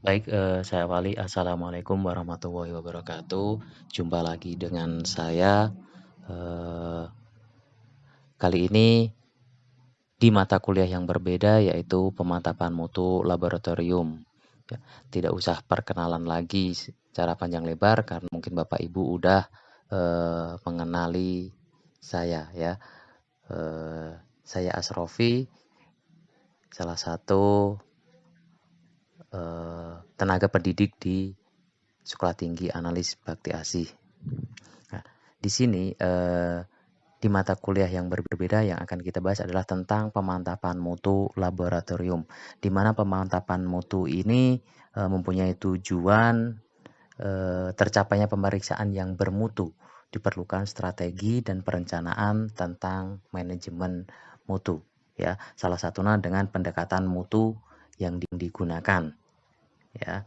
Baik, saya awali. Assalamualaikum warahmatullahi wabarakatuh. Jumpa lagi dengan saya. eh, Kali ini di mata kuliah yang berbeda, yaitu pemantapan mutu laboratorium. Ya, tidak usah perkenalan lagi secara panjang lebar karena mungkin Bapak Ibu udah mengenali saya ya. Eh, saya Asrofi, salah satu tenaga pendidik di Sekolah Tinggi Analis Bakti Asih. Nah, di sini di mata kuliah yang berbeda yang akan kita bahas adalah tentang pemantapan mutu laboratorium, di mana pemantapan mutu ini mempunyai tujuan tercapainya pemeriksaan yang bermutu. Diperlukan strategi dan perencanaan tentang manajemen mutu. Ya, salah satunya dengan pendekatan mutu yang digunakan. Ya,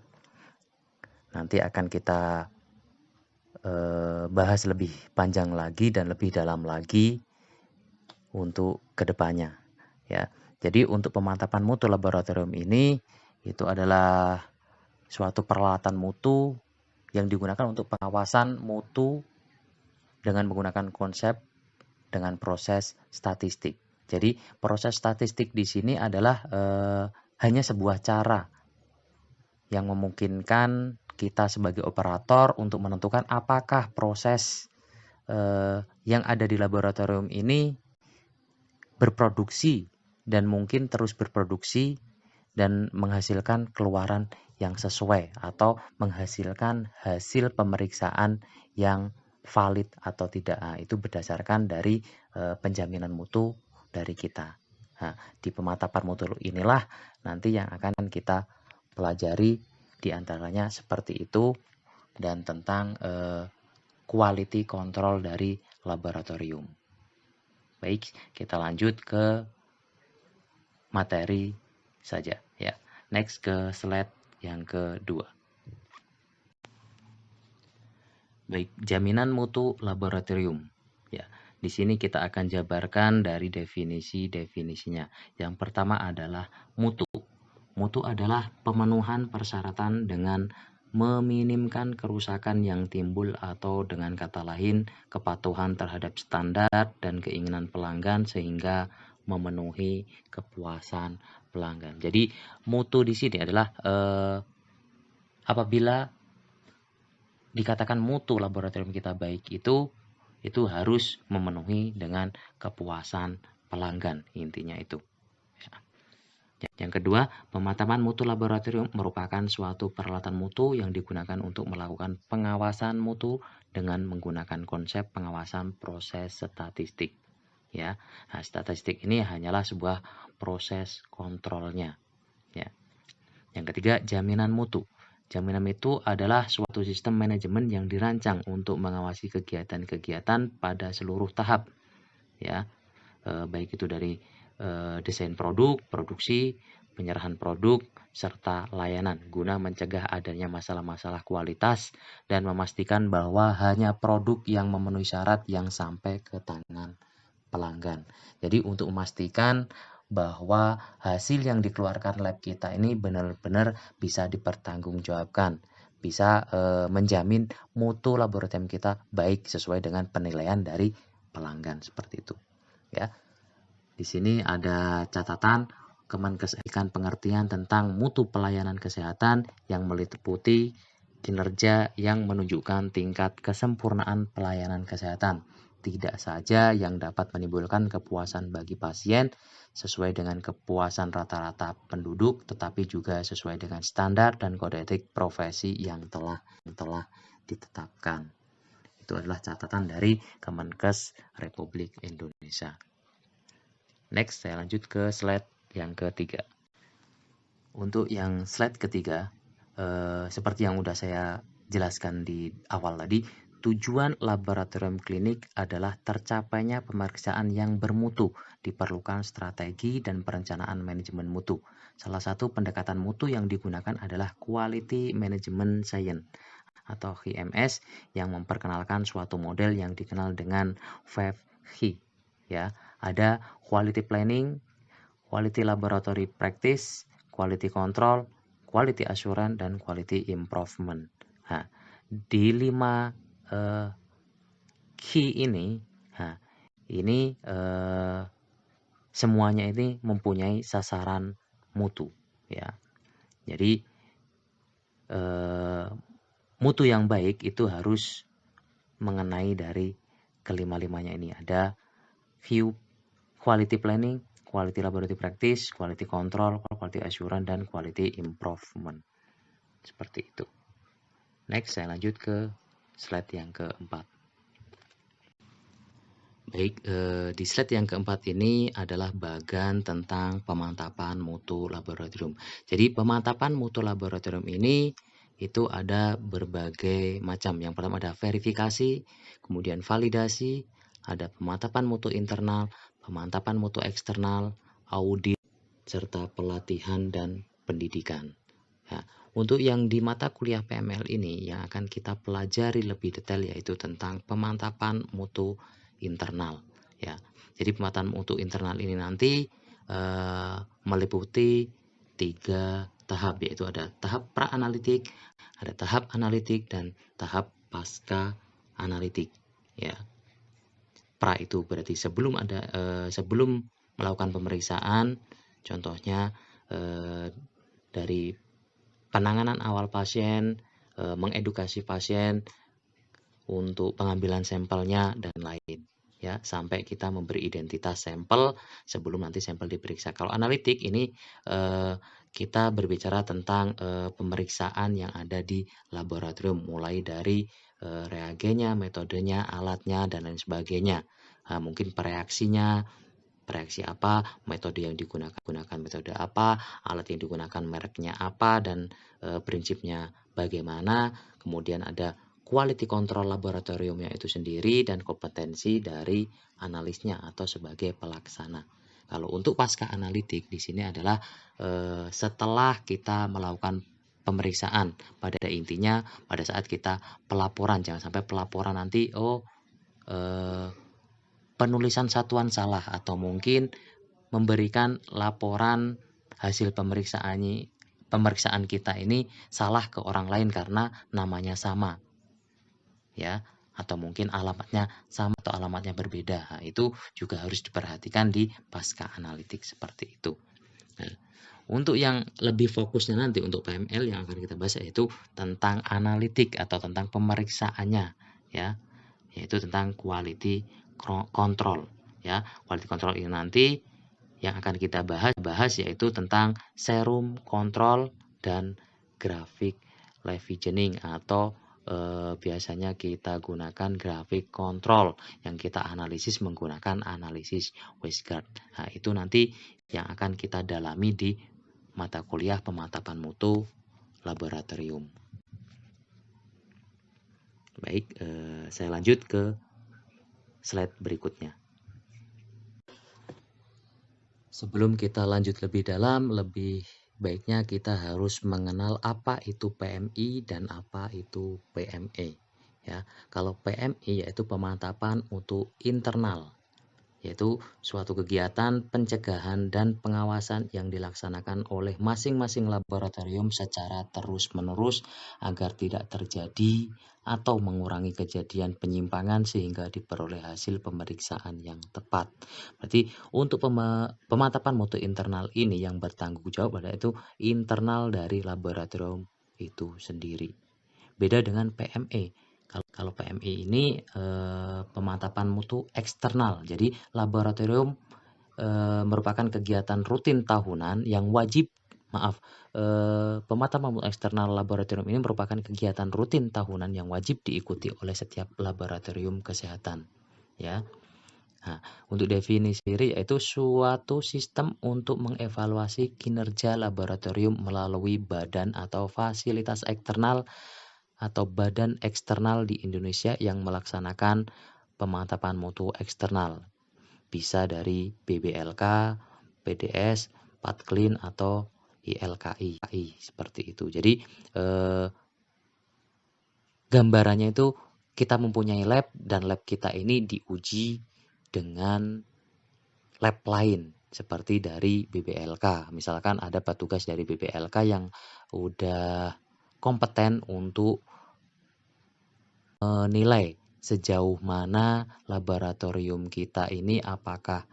nanti akan kita bahas lebih panjang lagi dan lebih dalam lagi untuk kedepannya. Ya, jadi untuk pemantapan mutu laboratorium ini itu adalah suatu peralatan mutu yang digunakan untuk pengawasan mutu dengan menggunakan konsep dengan proses statistik. Jadi proses statistik di sini adalah hanya sebuah cara yang memungkinkan kita sebagai operator untuk menentukan apakah proses yang ada di laboratorium ini berproduksi dan mungkin terus berproduksi dan menghasilkan keluaran yang sesuai atau menghasilkan hasil pemeriksaan yang valid atau tidak. Nah, itu berdasarkan dari penjaminan mutu dari kita. Nah, di pemantapan mutu inilah nanti yang akan kita pelajari, diantaranya seperti itu, dan tentang quality control dari laboratorium. Baik, kita lanjut ke materi saja ya. Next ke slide yang kedua. Baik, jaminan mutu laboratorium. Ya, di sini kita akan jabarkan dari definisi-definisinya. Yang pertama adalah mutu. Mutu adalah pemenuhan persyaratan dengan meminimkan kerusakan yang timbul atau dengan kata lain kepatuhan terhadap standar dan keinginan pelanggan sehingga memenuhi kepuasan pelanggan. Jadi mutu di sini adalah apabila dikatakan mutu laboratorium kita baik itu harus memenuhi dengan kepuasan pelanggan, intinya itu. Yang kedua, pemantapan mutu laboratorium merupakan suatu peralatan mutu yang digunakan untuk melakukan pengawasan mutu dengan menggunakan konsep pengawasan proses statistik. Ya, nah, statistik ini hanyalah sebuah proses kontrolnya. Ya. Yang ketiga, jaminan mutu. Jaminan mutu adalah suatu sistem manajemen yang dirancang untuk mengawasi kegiatan-kegiatan pada seluruh tahap. Ya, baik itu dari desain produk, produksi, penyerahan produk, serta layanan guna mencegah adanya masalah-masalah kualitas dan memastikan bahwa hanya produk yang memenuhi syarat yang sampai ke tangan pelanggan. Jadi untuk memastikan bahwa hasil yang dikeluarkan lab kita ini benar-benar bisa dipertanggungjawabkan, bisa menjamin mutu laboratorium kita baik sesuai dengan penilaian dari pelanggan seperti itu. Ya. Di sini ada catatan Kemenkes memberikan pengertian tentang mutu pelayanan kesehatan yang meliputi kinerja yang menunjukkan tingkat kesempurnaan pelayanan kesehatan, tidak saja yang dapat menimbulkan kepuasan bagi pasien sesuai dengan kepuasan rata-rata penduduk, tetapi juga sesuai dengan standar dan kode etik profesi yang telah ditetapkan. Itu adalah catatan dari Kemenkes Republik Indonesia. Next, saya lanjut ke slide yang ketiga. Untuk yang slide ketiga, seperti yang sudah saya jelaskan di awal tadi, tujuan laboratorium klinik adalah tercapainya pemeriksaan yang bermutu. Diperlukan strategi dan perencanaan manajemen mutu. Salah satu pendekatan mutu yang digunakan adalah Quality Management Science atau QMS yang memperkenalkan suatu model yang dikenal dengan 5Q. Ya, ada quality planning, quality laboratory practice, quality control, quality assurance, dan quality improvement. Nah, di 5 key ini, ini semuanya ini mempunyai sasaran mutu, ya. Jadi mutu yang baik itu harus mengenai dari kelima-limanya ini. Ada view quality planning, quality laboratory practice, quality control, quality assurance, dan quality improvement. Seperti itu. Next, saya lanjut ke slide yang keempat. Baik, di slide yang keempat ini adalah bagian tentang pemantapan mutu laboratorium. Jadi pemantapan mutu laboratorium ini itu ada berbagai macam. Yang pertama ada verifikasi, kemudian validasi, ada pemantapan mutu internal, pemantapan mutu eksternal, audit, serta pelatihan dan pendidikan. Ya, untuk yang di mata kuliah PML ini yang akan kita pelajari lebih detail yaitu tentang pemantapan mutu internal. Ya, jadi pemantapan mutu internal ini nanti meliputi 3 tahap, yaitu ada tahap pra-analitik, ada tahap analitik, dan tahap pasca analitik. Ya, pra itu berarti sebelum melakukan pemeriksaan, contohnya dari penanganan awal pasien, mengedukasi pasien untuk pengambilan sampelnya dan lain, ya, sampai kita memberi identitas sampel sebelum nanti sampel diperiksa. Kalau analitik ini kita berbicara tentang pemeriksaan yang ada di laboratorium, mulai dari reagennya, metodenya, alatnya, dan lain sebagainya. Mungkin reaksi apa, metode yang digunakan metode apa, alat yang digunakan mereknya apa, dan prinsipnya bagaimana. Kemudian ada quality control laboratoriumnya itu sendiri dan kompetensi dari analisnya atau sebagai pelaksana. Kalau untuk pasca analitik di sini adalah setelah kita melakukan pemeriksaan, pada intinya pada saat kita pelaporan, jangan sampai pelaporan nanti penulisan satuan salah, atau mungkin memberikan laporan hasil pemeriksaan kita ini salah ke orang lain karena namanya sama, ya, atau mungkin alamatnya sama atau alamatnya berbeda. Nah, itu juga harus diperhatikan di pasca analitik seperti itu. Nah, untuk yang lebih fokusnya nanti untuk PML yang akan kita bahas yaitu tentang analitik atau tentang pemeriksaannya, ya, yaitu tentang quality control, ya. Quality control ini nanti yang akan kita bahas yaitu tentang serum control dan graphic levisioning, atau biasanya kita gunakan graphic control yang kita analisis menggunakan analisis Westgard. Nah, itu nanti yang akan kita dalami di mata kuliah pemantapan mutu laboratorium. Baik, saya lanjut ke slide berikutnya. Sebelum kita lanjut lebih dalam, lebih baiknya kita harus mengenal apa itu PMI dan apa itu PME. Ya, kalau PMI yaitu pemantapan mutu internal, yaitu suatu kegiatan pencegahan dan pengawasan yang dilaksanakan oleh masing-masing laboratorium secara terus-menerus agar tidak terjadi atau mengurangi kejadian penyimpangan sehingga diperoleh hasil pemeriksaan yang tepat. Berarti untuk pemantapan mutu internal ini yang bertanggung jawab pada itu internal dari laboratorium itu sendiri. Beda dengan PME. Kalau PMI ini pemantapan mutu eksternal. Jadi laboratorium merupakan kegiatan rutin tahunan yang wajib pemantapan mutu eksternal laboratorium ini merupakan kegiatan rutin tahunan yang wajib diikuti oleh setiap laboratorium kesehatan. Ya. Nah, untuk definisi sendiri yaitu suatu sistem untuk mengevaluasi kinerja laboratorium melalui badan atau fasilitas eksternal atau badan eksternal di Indonesia yang melaksanakan pemantapan mutu eksternal. Bisa dari BBLK, PDS, Patklin, atau ILKI seperti itu. Jadi gambarannya itu kita mempunyai lab dan lab kita ini diuji dengan lab lain. seperti dari BBLK. Misalkan ada petugas dari BBLK yang udah kompeten untuk menilai sejauh mana laboratorium kita ini apakah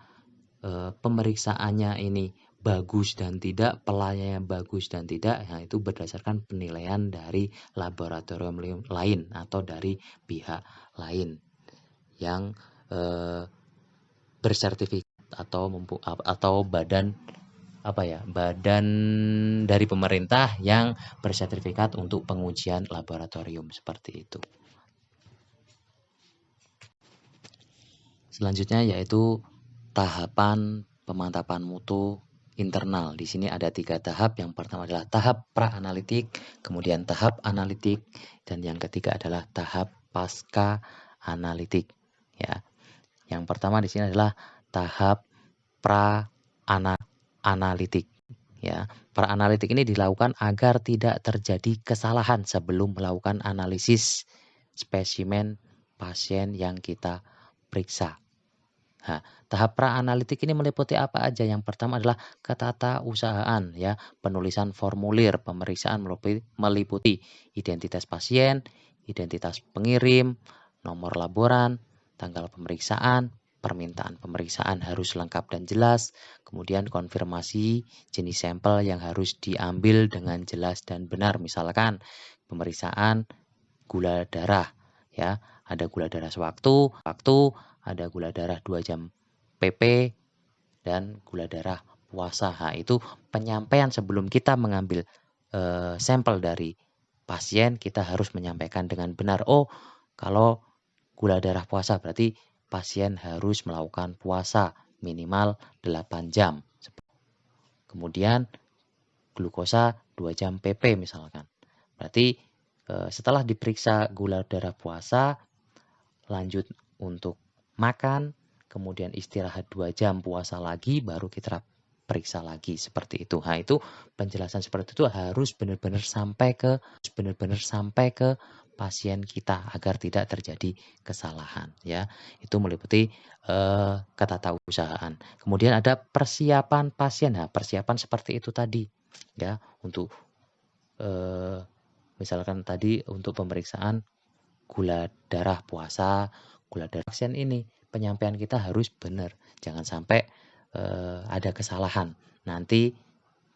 pemeriksaannya ini bagus dan tidak, pelayanannya bagus dan tidak. Nah, itu berdasarkan penilaian dari laboratorium lain atau dari pihak lain yang bersertifikat atau badan badan dari pemerintah yang bersertifikat untuk pengujian laboratorium seperti itu. Selanjutnya yaitu tahapan pemantapan mutu internal. Di sini ada 3 tahap. Yang pertama adalah tahap pra-analitik, kemudian tahap analitik, dan yang ketiga adalah tahap pasca analitik. Ya. Yang pertama di sini adalah tahap pra-analitik. Ya, pra-analitik ini dilakukan agar tidak terjadi kesalahan sebelum melakukan analisis spesimen pasien yang kita periksa. Nah, tahap pra-analitik ini meliputi apa aja? Yang pertama adalah ketatausahaan, ya, penulisan formulir pemeriksaan meliputi identitas pasien, identitas pengirim, nomor laboran, tanggal pemeriksaan, permintaan pemeriksaan harus lengkap dan jelas, kemudian konfirmasi jenis sampel yang harus diambil dengan jelas dan benar. Misalkan pemeriksaan gula darah, ya, ada gula darah sewaktu, ada gula darah 2 jam PP, dan gula darah puasa. Nah, itu penyampaian sebelum kita mengambil sampel dari pasien, kita harus menyampaikan dengan benar. Oh, kalau gula darah puasa berarti pasien harus melakukan puasa minimal 8 jam. Kemudian glukosa 2 jam PP misalkan. Berarti setelah diperiksa gula darah puasa, lanjut untuk makan, kemudian istirahat 2 jam, puasa lagi, baru kita periksa lagi seperti itu. Nah, itu penjelasan seperti itu harus benar-benar sampai ke pasien kita agar tidak terjadi kesalahan, ya. Itu meliputi ketatausahaan. Kemudian ada persiapan pasien. Nah, persiapan seperti itu tadi, ya, untuk misalkan tadi untuk pemeriksaan gula darah puasa, gula darah pasien ini, penyampaian kita harus benar. Jangan sampai ada kesalahan. Nanti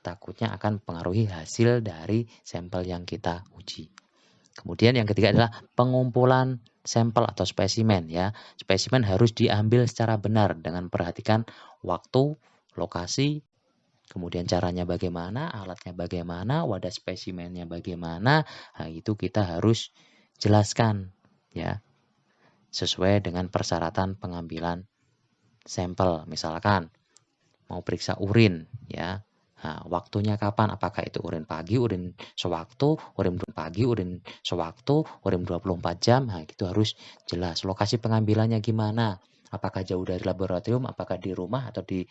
takutnya akan mempengaruhi hasil dari sampel yang kita uji. Kemudian yang ketiga adalah pengumpulan sampel atau spesimen, ya. Spesimen harus diambil secara benar dengan perhatikan waktu, lokasi, kemudian caranya bagaimana, alatnya bagaimana, wadah spesimennya bagaimana. Nah, itu kita harus jelaskan, ya, sesuai dengan persyaratan pengambilan sampel. Misalkan mau periksa urin, ya. Nah, waktunya kapan? Apakah itu urin pagi, urin sewaktu, urin pagi, urin sewaktu, urin 24 jam? Nah, itu harus jelas. Lokasi pengambilannya gimana? Apakah jauh dari laboratorium, apakah di rumah atau di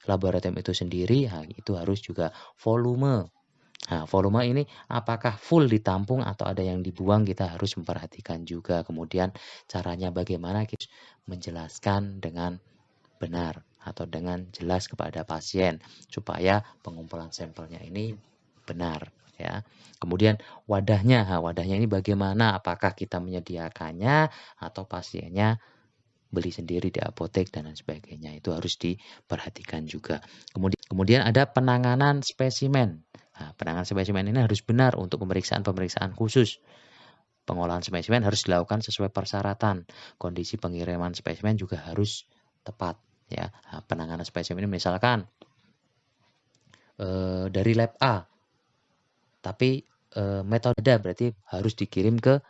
laboratorium itu sendiri? Nah, itu harus juga volume. Nah, volume ini apakah full ditampung atau ada yang dibuang, kita harus memperhatikan juga. Kemudian caranya bagaimana, kita menjelaskan dengan benar atau dengan jelas kepada pasien supaya pengumpulan sampelnya ini benar, ya. Kemudian wadahnya, wadahnya ini bagaimana? Apakah kita menyediakannya atau pasiennya beli sendiri di apotek dan lain sebagainya. Itu harus diperhatikan juga. Kemudian ada penanganan spesimen. Nah, penanganan spesimen ini harus benar untuk pemeriksaan-pemeriksaan khusus. Pengolahan spesimen harus dilakukan sesuai persyaratan. Kondisi pengiriman spesimen juga harus tepat, ya. Nah, penanganan spesimen ini misalkan dari lab A, tapi metode berarti harus dikirim ke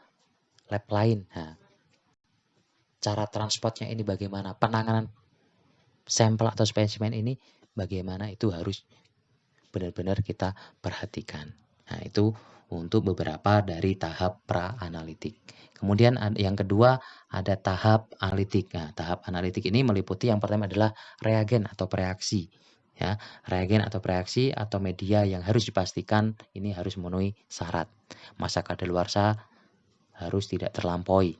lab lain. Nah, cara transportnya ini bagaimana? Penanganan sampel atau spesimen ini bagaimana? Itu harus benar-benar kita perhatikan. Nah, itu untuk beberapa dari tahap pra-analitik. Kemudian yang kedua ada tahap analitik. Nah, tahap analitik ini meliputi yang pertama adalah reagen atau reaksi. Ya, reagen atau reaksi atau media yang harus dipastikan ini harus memenuhi syarat. Masa kadaluarsa harus tidak terlampaui.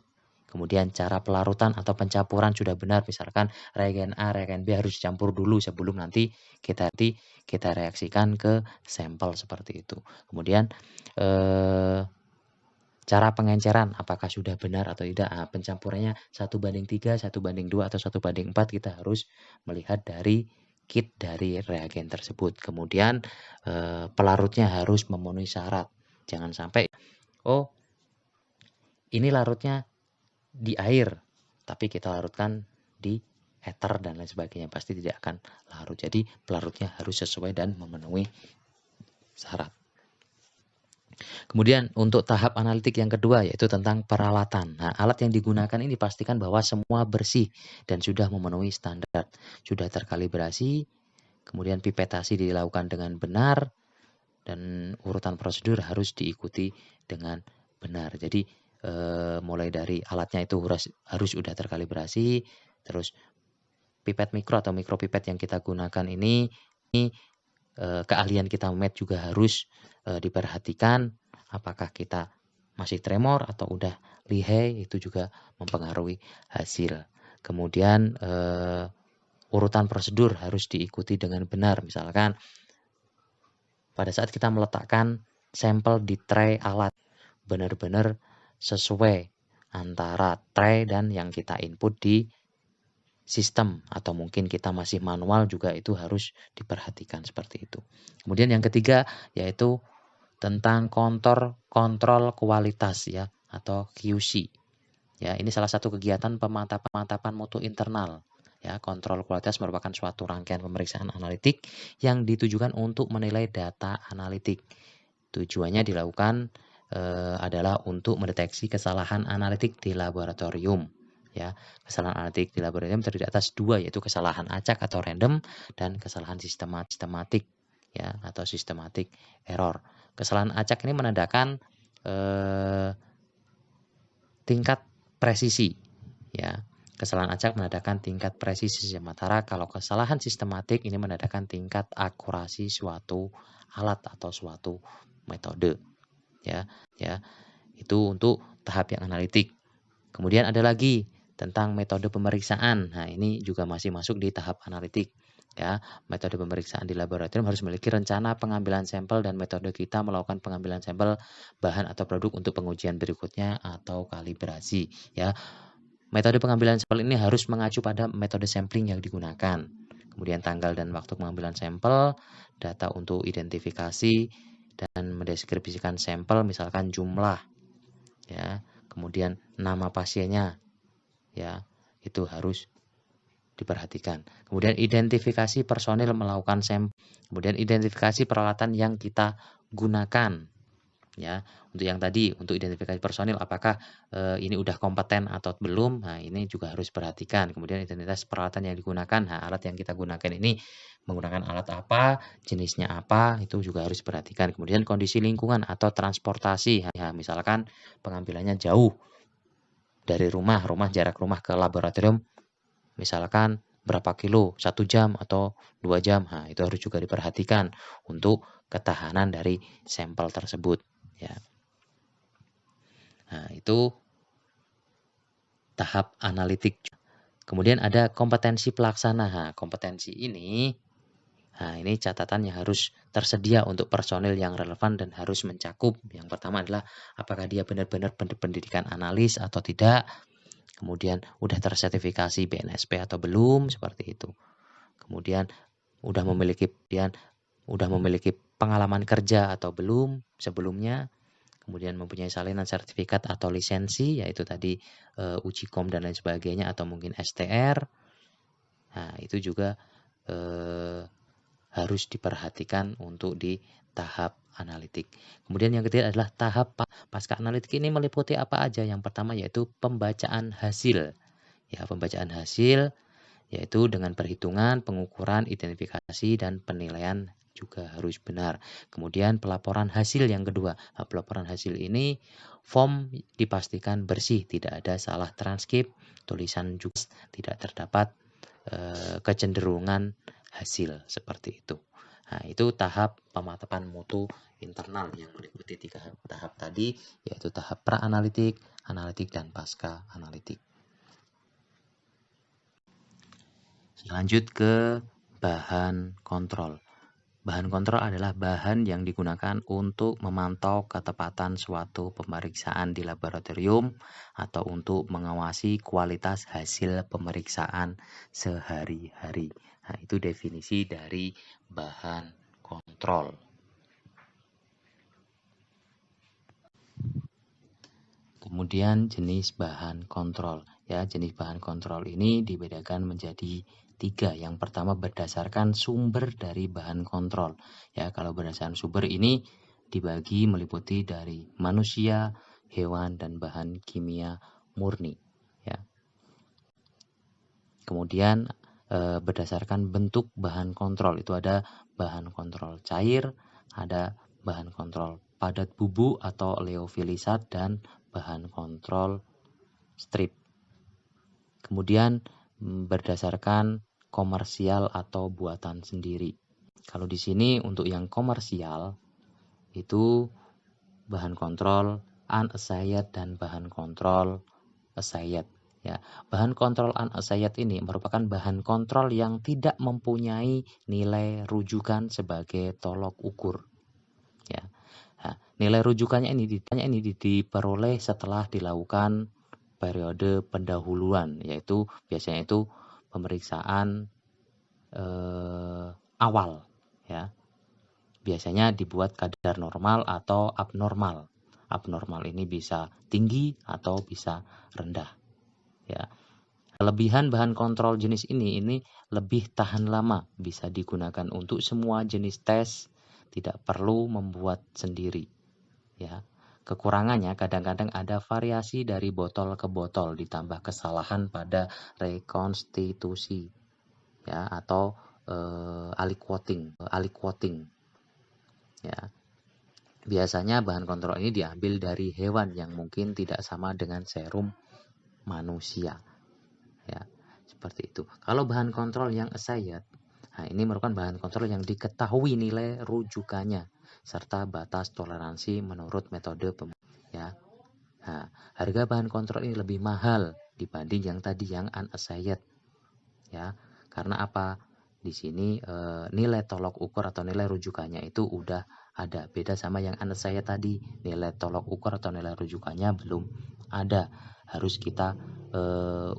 Kemudian cara pelarutan atau pencampuran sudah benar, misalkan reagen A, reagen B harus dicampur dulu sebelum nanti kita reaksikan ke sampel seperti itu. Kemudian cara pengenceran apakah sudah benar atau tidak. Nah, pencampurannya 1:3, 1:2 atau 1:4 kita harus melihat dari kit dari reagen tersebut. Kemudian pelarutnya harus memenuhi syarat. Jangan sampai ini larutnya di air, tapi kita larutkan di ether dan lain sebagainya, pasti tidak akan larut. Jadi pelarutnya harus sesuai dan memenuhi syarat. Kemudian untuk tahap analitik yang kedua yaitu tentang peralatan. Nah, alat yang digunakan ini pastikan bahwa semua bersih dan sudah memenuhi standar, sudah terkalibrasi, kemudian pipetasi dilakukan dengan benar, dan urutan prosedur harus diikuti dengan benar. Jadi mulai dari alatnya itu harus sudah terkalibrasi, terus pipet mikro atau mikropipet yang kita gunakan ini keahlian kita memet juga harus diperhatikan, apakah kita masih tremor atau udah lihai, itu juga mempengaruhi hasil. Kemudian urutan prosedur harus diikuti dengan benar, misalkan pada saat kita meletakkan sampel di tray alat, benar-benar sesuai antara tray dan yang kita input di sistem, atau mungkin kita masih manual juga itu harus diperhatikan seperti itu. Kemudian yang ketiga yaitu tentang kontrol kualitas ya, atau QC. Ya, ini salah satu kegiatan pemantapan mutu internal. Ya, kontrol kualitas merupakan suatu rangkaian pemeriksaan analitik yang ditujukan untuk menilai data analitik. Tujuannya dilakukan adalah untuk mendeteksi kesalahan analitik di laboratorium. Ya, kesalahan analitik di laboratorium terdiri atas dua, yaitu kesalahan acak atau random dan kesalahan sistematik ya, atau systematic error. Kesalahan acak ini menandakan tingkat presisi ya. Kesalahan acak menandakan tingkat presisi, sementara kalau kesalahan sistematik ini menandakan tingkat akurasi suatu alat atau suatu metode. Ya, itu untuk tahap yang analitik. Kemudian ada lagi tentang metode pemeriksaan. Nah, ini juga masih masuk di tahap analitik. Ya, metode pemeriksaan di laboratorium harus memiliki rencana pengambilan sampel dan metode kita melakukan pengambilan sampel bahan atau produk untuk pengujian berikutnya atau kalibrasi. Ya, metode pengambilan sampel ini harus mengacu pada metode sampling yang digunakan. Kemudian tanggal dan waktu pengambilan sampel, data untuk identifikasi dan mendeskripsikan sampel, misalkan jumlah, ya, kemudian nama pasiennya, ya, itu harus diperhatikan. Kemudian identifikasi personil melakukan sampel, kemudian identifikasi peralatan yang kita gunakan, ya. Untuk yang tadi, untuk identifikasi personil, apakah ini udah kompeten atau belum, nah ini juga harus perhatikan. Kemudian identitas peralatan yang digunakan, nah alat yang kita gunakan ini menggunakan alat apa, jenisnya apa, itu juga harus perhatikan. Kemudian kondisi lingkungan atau transportasi, ya, misalkan pengambilannya jauh dari rumah jarak rumah ke laboratorium misalkan berapa kilo, 1 jam atau 2 jam, nah itu harus juga diperhatikan untuk ketahanan dari sampel tersebut, ya. Nah, itu tahap analitik. Kemudian ada kompetensi pelaksana. Nah, kompetensi ini, nah ini catatan yang harus tersedia untuk personil yang relevan dan harus mencakup. Yang pertama adalah apakah dia benar-benar pendidikan analis atau tidak. Kemudian udah tersertifikasi BNSP atau belum, seperti itu. Kemudian udah memiliki pengalaman kerja atau belum sebelumnya. Kemudian mempunyai salinan sertifikat atau lisensi, yaitu tadi uji kom dan lain sebagainya, atau mungkin STR. Nah, itu juga harus diperhatikan untuk di tahap analitik. Kemudian yang ketiga adalah tahap pasca analitik. Ini meliputi apa aja? Yang pertama yaitu pembacaan hasil. Ya, pembacaan hasil yaitu dengan perhitungan, pengukuran, identifikasi, dan penilaian juga harus benar. Kemudian pelaporan hasil yang kedua. Nah, pelaporan hasil ini form dipastikan bersih, tidak ada salah transkrip, tulisan juga tidak terdapat kecenderungan hasil seperti itu. Nah, itu tahap pemantapan mutu internal yang meliputi 3 tahap tadi, yaitu tahap pra-analitik, analitik, dan pasca analitik. Lanjut ke bahan kontrol. Bahan kontrol adalah bahan yang digunakan untuk memantau ketepatan suatu pemeriksaan di laboratorium atau untuk mengawasi kualitas hasil pemeriksaan sehari-hari. Nah, itu definisi dari bahan kontrol. Kemudian jenis bahan kontrol. Ya, jenis bahan kontrol ini dibedakan menjadi 3. Yang pertama berdasarkan sumber dari bahan kontrol. Ya, kalau berdasarkan sumber ini dibagi meliputi dari manusia, hewan, dan bahan kimia murni. Ya. Kemudian berdasarkan bentuk bahan kontrol, itu ada bahan kontrol cair, ada bahan kontrol padat bubuk atau leofilisat, dan bahan kontrol strip. Kemudian berdasarkan komersial atau buatan sendiri. Kalau di sini untuk yang komersial itu bahan kontrol unassayed dan bahan kontrol assayed. Ya, bahan kontrol unassayed ini merupakan bahan kontrol yang tidak mempunyai nilai rujukan sebagai tolok ukur. Ya. Nah, nilai rujukannya ini diperoleh setelah dilakukan periode pendahuluan, yaitu biasanya itu pemeriksaan awal, ya. Biasanya dibuat kadar normal atau abnormal. Abnormal ini bisa tinggi atau bisa rendah, ya. Kelebihan bahan kontrol jenis ini lebih tahan lama, bisa digunakan untuk semua jenis tes, tidak perlu membuat sendiri, ya. Kekurangannya kadang-kadang ada variasi dari botol ke botol, ditambah kesalahan pada rekonstitusi, ya, atau aliquoting, ya. Biasanya bahan kontrol ini diambil dari hewan yang mungkin tidak sama dengan serum manusia, ya, seperti itu. Kalau bahan kontrol yang assayed, nah ini merupakan bahan kontrol yang diketahui nilai rujukannya serta batas toleransi menurut metode ya. Nah, harga bahan kontrol ini lebih mahal dibanding yang tadi yang unassayed, ya. Karena apa? Di sini nilai tolok ukur atau nilai rujukannya itu udah ada. Beda sama yang unassayed tadi, nilai tolok ukur atau nilai rujukannya belum ada. Harus kita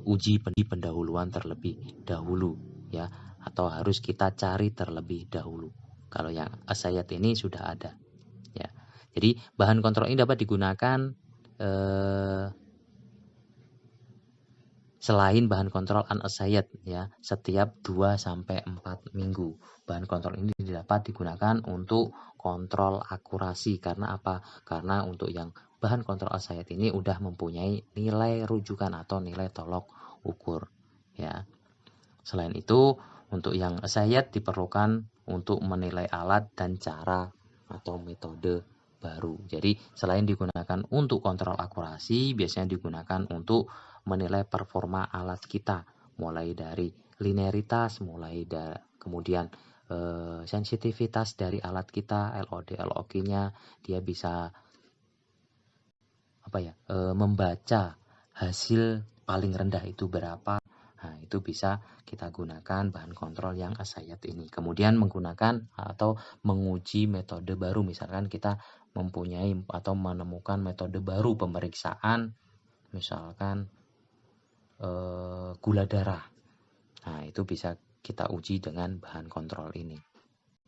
uji pendahuluan terlebih dahulu, ya, atau harus kita cari terlebih dahulu. Kalau yang assayed ini sudah ada, ya. Jadi bahan kontrol ini dapat digunakan selain bahan kontrol unassayed, ya, setiap 2-4 minggu. Bahan kontrol ini dapat digunakan untuk kontrol akurasi. Karena apa? Karena untuk yang bahan kontrol unassayed ini udah mempunyai nilai rujukan atau nilai tolok ukur, ya. Selain itu, untuk yang assayed diperlukan untuk menilai alat dan cara atau metode baru. Jadi selain digunakan untuk kontrol akurasi, biasanya digunakan untuk menilai performa alat kita, mulai dari linearitas, kemudian sensitivitas dari alat kita, LOD, LOQ-nya, dia bisa membaca hasil paling rendah itu berapa. Nah, itu bisa kita gunakan bahan kontrol yang assayed ini. Kemudian menggunakan atau menguji metode baru, misalkan kita mempunyai atau menemukan metode baru pemeriksaan, misalkan gula darah. Nah, itu bisa kita uji dengan bahan kontrol ini,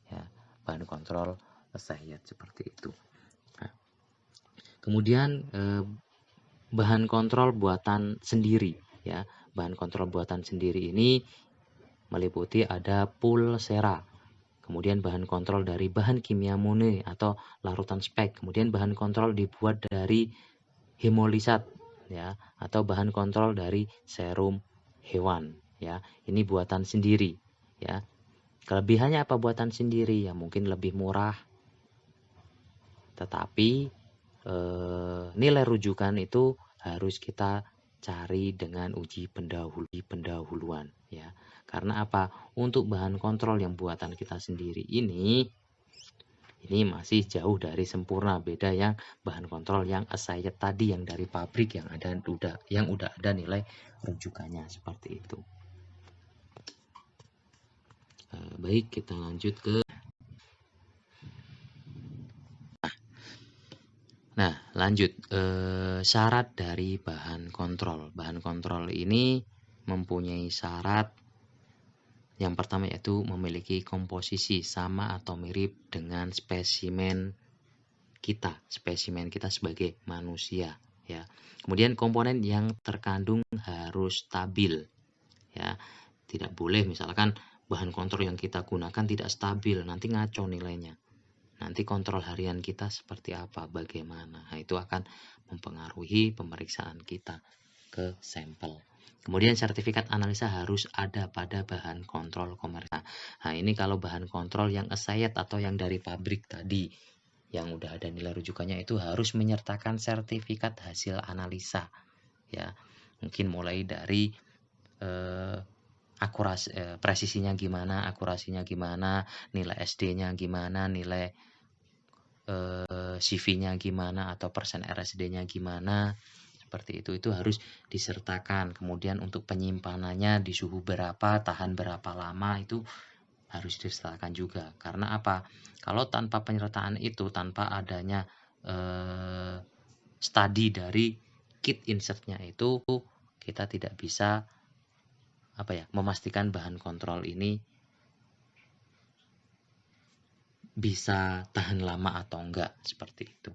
ya, bahan kontrol assayed seperti itu. Nah, kemudian bahan kontrol buatan sendiri, ya. Bahan kontrol buatan sendiri ini meliputi ada pulsera, kemudian bahan kontrol dari bahan kimia murni atau larutan spek, kemudian bahan kontrol dibuat dari hemolisat, ya, atau bahan kontrol dari serum hewan, ya. Ini buatan sendiri, ya. Kelebihannya apa buatan sendiri? Ya mungkin lebih murah, tetapi nilai rujukan itu harus kita cari dengan uji pendahuluan, ya. Karena apa? Untuk bahan kontrol yang buatan kita sendiri ini Ini masih jauh dari sempurna, beda yang bahan kontrol yang assigned tadi yang dari pabrik yang udah ada nilai rujukannya seperti itu. Baik, kita lanjut ke lanjut syarat dari bahan kontrol. Bahan kontrol ini mempunyai syarat yang pertama yaitu memiliki komposisi sama atau mirip dengan spesimen kita sebagai manusia, ya. Kemudian komponen yang terkandung harus stabil, ya. Tidak boleh misalkan bahan kontrol yang kita gunakan tidak stabil, nanti ngaco nilainya. Nanti kontrol harian kita seperti apa, bagaimana. Nah, itu akan mempengaruhi pemeriksaan kita ke sampel. Kemudian sertifikat analisa harus ada pada bahan kontrol komersial. Nah, ini kalau bahan kontrol yang assigned atau yang dari pabrik tadi, yang udah ada nilai rujukannya itu harus menyertakan sertifikat hasil analisa. Ya, mungkin mulai dari presisinya gimana, akurasinya gimana, nilai SD-nya gimana, nilai CV-nya gimana atau persen RSD-nya gimana, seperti itu harus disertakan. Kemudian untuk penyimpanannya di suhu berapa, tahan berapa lama, itu harus disertakan juga. Karena apa? Kalau tanpa penyertaan itu, tanpa adanya studi dari kit insertnya itu, kita tidak bisa memastikan bahan kontrol ini bisa tahan lama atau enggak, seperti itu.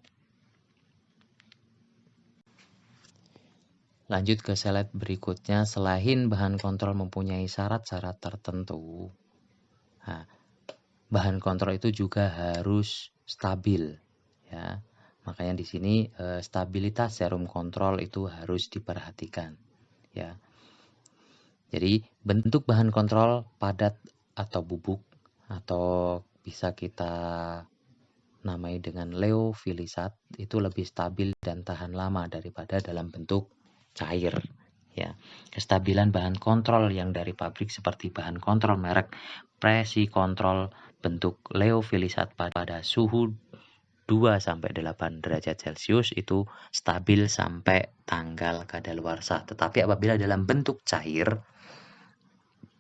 Lanjut ke slide berikutnya. Selain bahan kontrol mempunyai syarat-syarat tertentu, bahan kontrol itu juga harus stabil, ya. Makanya di sini stabilitas serum kontrol itu harus diperhatikan, ya. Jadi bentuk bahan kontrol padat atau bubuk, atau bisa kita namai dengan leofilisat, itu lebih stabil dan tahan lama daripada dalam bentuk cair, ya. Kestabilan bahan kontrol yang dari pabrik seperti bahan kontrol merek Presi Kontrol bentuk leofilisat pada suhu 2-8 derajat Celcius itu stabil sampai tanggal kadaluarsa. Tetapi apabila dalam bentuk cair,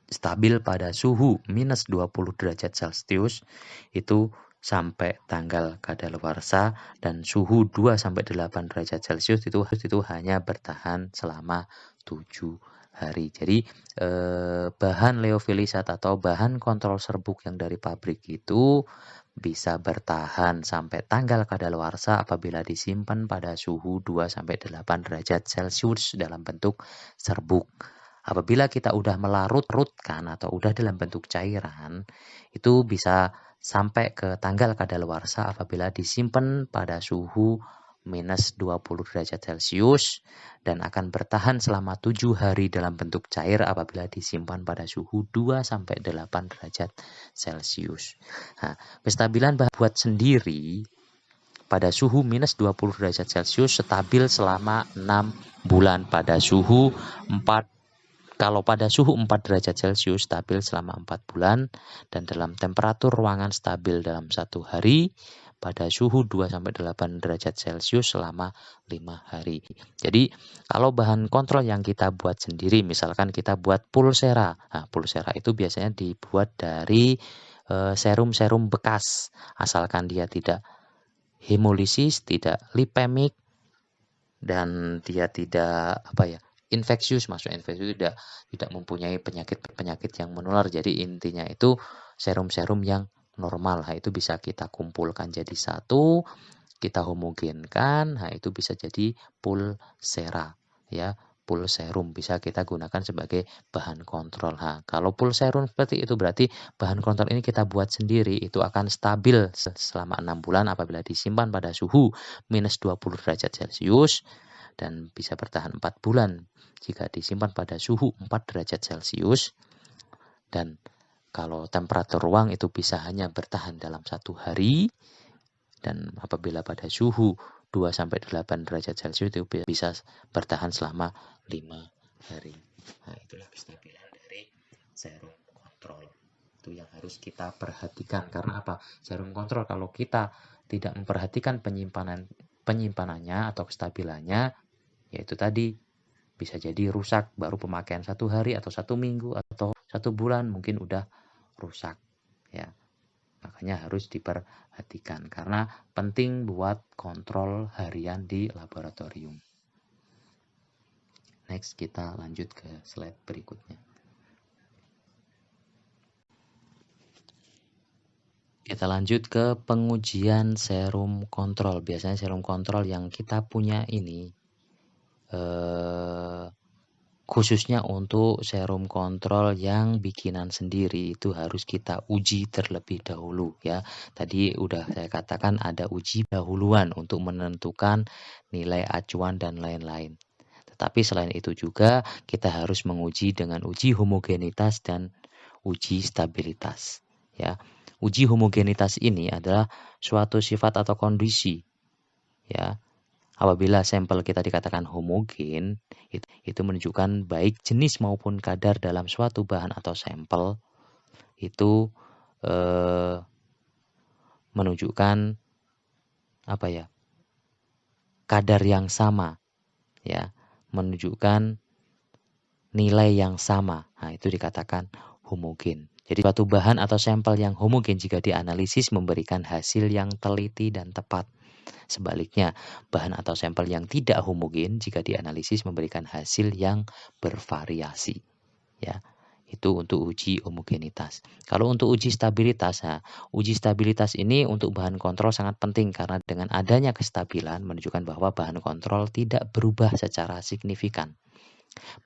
stabil pada suhu minus 20 derajat Celcius itu sampai tanggal kadaluarsa, dan suhu 2-8 derajat Celcius itu hanya bertahan selama 7 hari. Jadi bahan leofilisat atau bahan kontrol serbuk yang dari pabrik itu bisa bertahan sampai tanggal kadaluarsa apabila disimpan pada suhu 2-8 derajat Celcius dalam bentuk serbuk. Apabila kita udah melarut-rutkan atau udah dalam bentuk cairan, itu bisa sampai ke tanggal kadaluarsa apabila disimpan pada suhu minus 20 derajat Celcius dan akan bertahan selama 7 hari dalam bentuk cair apabila disimpan pada suhu 2-8 derajat Celcius. Nah, kestabilan bahan buat sendiri pada suhu minus 20 derajat Celcius stabil selama 6 bulan pada suhu 4. Kalau pada suhu 4 derajat Celcius stabil selama 4 bulan, dan dalam temperatur ruangan stabil dalam 1 hari pada suhu 2-8 derajat Celcius selama 5 hari. Jadi kalau bahan kontrol yang kita buat sendiri, misalkan kita buat pulsera. Nah, pulsera itu biasanya dibuat dari serum-serum bekas, asalkan dia tidak hemolisis, tidak lipemik, dan dia tidak infeksius. Maksudnya infeksius tidak mempunyai penyakit yang menular. Jadi intinya itu serum-serum yang normal. Nah, itu bisa kita kumpulkan jadi satu, kita homogenkan. Nah, itu bisa jadi pulsera, ya. Pulserum bisa kita gunakan sebagai bahan kontrol. Nah, kalau pulserum seperti itu berarti bahan kontrol ini kita buat sendiri, itu akan stabil selama 6 bulan apabila disimpan pada suhu minus 20 derajat Celcius, dan bisa bertahan 4 bulan jika disimpan pada suhu 4 derajat Celcius. Dan kalau temperatur ruang itu bisa hanya bertahan dalam 1 hari, dan apabila pada suhu 2-8 derajat Celcius itu bisa bertahan selama 5 hari. Nah, itulah kestabilan dari serum kontrol. itu yang harus kita perhatikan. Karena apa? Jarum kontrol kalau kita tidak memperhatikan penyimpanannya atau kestabilannya, yaitu tadi bisa jadi rusak baru pemakaian 1 hari atau 1 minggu atau 1 bulan mungkin udah rusak ya. Makanya harus diperhatikan karena penting buat kontrol harian di laboratorium. Next, kita lanjut ke slide berikutnya. Kita lanjut ke pengujian serum kontrol. Biasanya serum kontrol yang kita punya ini khususnya untuk serum kontrol yang bikinan sendiri itu harus kita uji terlebih dahulu ya. Tadi udah saya katakan ada uji dahuluan untuk menentukan nilai acuan dan lain-lain. Tetapi selain itu juga kita harus menguji dengan uji homogenitas dan uji stabilitas ya. Uji homogenitas ini adalah suatu sifat atau kondisi ya. Apabila sampel kita dikatakan homogen, itu menunjukkan baik jenis maupun kadar dalam suatu bahan atau sampel itu menunjukkan apa ya? Kadar yang sama ya, menunjukkan nilai yang sama. Nah, itu dikatakan homogen. Jadi suatu bahan atau sampel yang homogen jika dianalisis memberikan hasil yang teliti dan tepat. Sebaliknya, bahan atau sampel yang tidak homogen jika dianalisis memberikan hasil yang bervariasi. Ya, itu untuk uji homogenitas. Kalau untuk uji stabilitas, uji stabilitas ini untuk bahan kontrol sangat penting karena dengan adanya kestabilan menunjukkan bahwa bahan kontrol tidak berubah secara signifikan.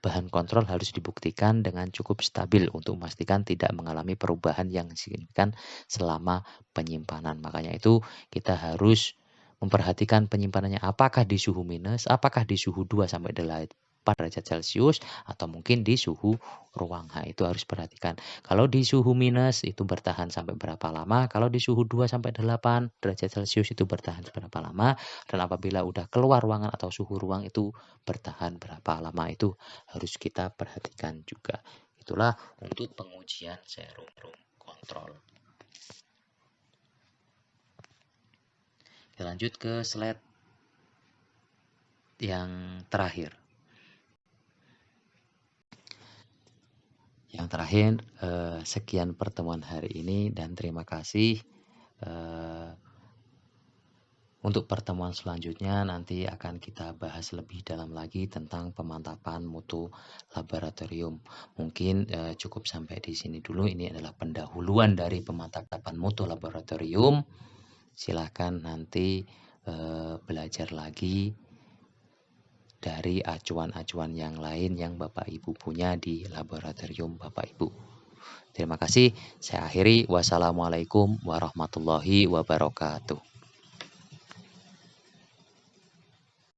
Bahan kontrol harus dibuktikan dengan cukup stabil untuk memastikan tidak mengalami perubahan yang signifikan selama penyimpanan. Makanya itu kita harus memperhatikan penyimpanannya apakah di suhu minus, apakah di suhu 2-8 derajat Celcius atau mungkin di suhu ruang. Nah, itu harus perhatikan. Kalau di suhu minus itu bertahan sampai berapa lama, kalau di suhu 2-8 derajat Celcius itu bertahan berapa lama, dan apabila udah keluar ruangan atau suhu ruang itu bertahan berapa lama, itu harus kita perhatikan juga. Itulah untuk pengujian serum kontrol. Kita lanjut ke slide yang terakhir. Yang terakhir, sekian pertemuan hari ini dan terima kasih. Untuk pertemuan selanjutnya nanti akan kita bahas lebih dalam lagi tentang pemantapan mutu laboratorium. Mungkin cukup sampai di sini dulu. Ini adalah pendahuluan dari pemantapan mutu laboratorium. Silakan nanti belajar lagi dari acuan-acuan yang lain yang Bapak Ibu punya di laboratorium Bapak Ibu. Terima kasih. Saya akhiri. Wassalamualaikum warahmatullahi wabarakatuh.